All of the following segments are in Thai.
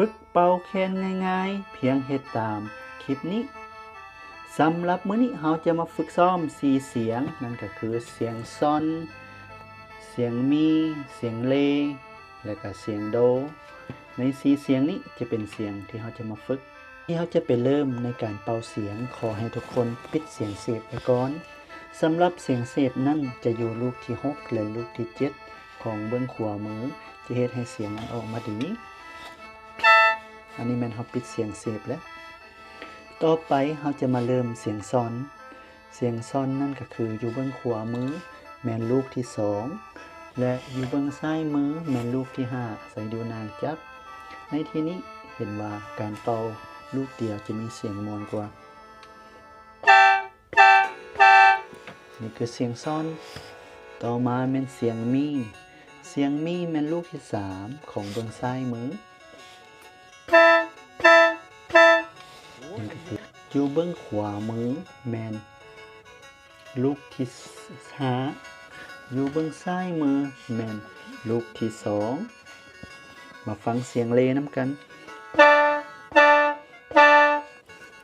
ฝึกเป่าแคนง่ายๆเพียงเฮ็ดตามคลิปนี้สำหรับมื้อนี้เราจะมาฝึกซ้อม4เสียงนั่นก็คือเสียงซอนเสียงมีเสียงเลและก็เสียงโดใน4เสียงนี้จะเป็นเสียงที่เราจะมาฝึกที่เราจะไปเริ่มในการเป่าเสียงขอให้ทุกคนปิดเสียงเสพไว้ก่อนสำหรับเสียงเสพนั้นจะอยู่ลูกที่6และลูกที่7ของเบื้องขวามือจะเฮ็ดให้เสียงมันออกมาดีอันนี้แม่นเราปิดเสียงเสพแล้วต่อไปเราจะมาเริ่มเสียงซอนเสียงซอนนั่นก็คืออยู่เบื้องขวามือแม่นลูกที่2และอยู่เบื้องซ้ายมือแม่นลูกที่5ใส่ดูนางจับในที่นี้เห็นว่าการเป่าลูกเดียวจะมีเสียงมวลกว่านี่คือเสียงซอนต่อมาแม่นเสียงมีเสียงมีแม่นลูกที่3ของเบื้องซ้ายมืออยู่เบื้องขวามือแมนลูกที่5อยู่เบื้องซ้ายมือแมนลูกที่2มาฟังเสียงเลน้ำกัน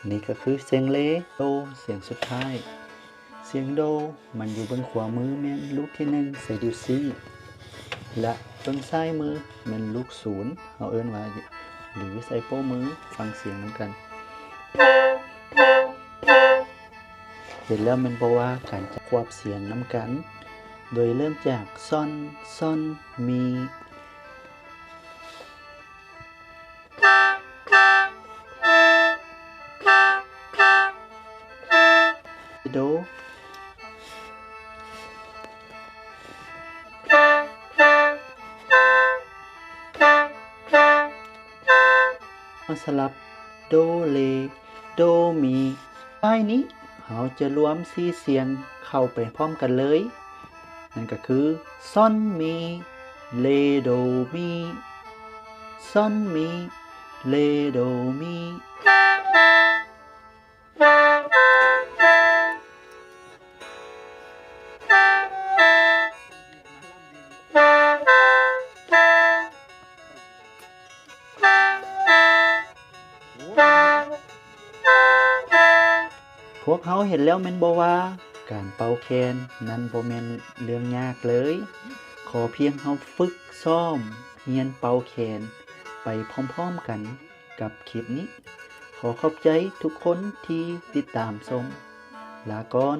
นี่ก็คือเสียงเลโดเสียงสุดท้ายเสียงโดมันอยู่เบื้องขวามือแมนลูกที่1ใส่ดิวซีและเบื้องซ้ายมือแมนลูก0เอาเอิ้นว่าหรือใส่โป้มือฟังเสียงน้ำกันเห็นแล้วมันบอกว่าการจะควบเสียงน้ำกันโดยเริ่มจากซอนมีโดมาสลับโดเลโดมีท้ายนี้เราจะรวม4เสียงเข้าไปพร้อมกันเลยนั่นก็คือซอนมีเลโดมีซอนมีเลโดมีพวกเขาเห็นแล้วแม่นบ่ว่าการเป่าแคนนั้นบ่แม่นเรื่องยากเลยขอเพียงเฮาฝึกซ้อมเรียนเป่าแคนไปพร้อมๆกันกับคลิปนี้ขอขอบใจทุกคนที่ติดตามชมลาก่อน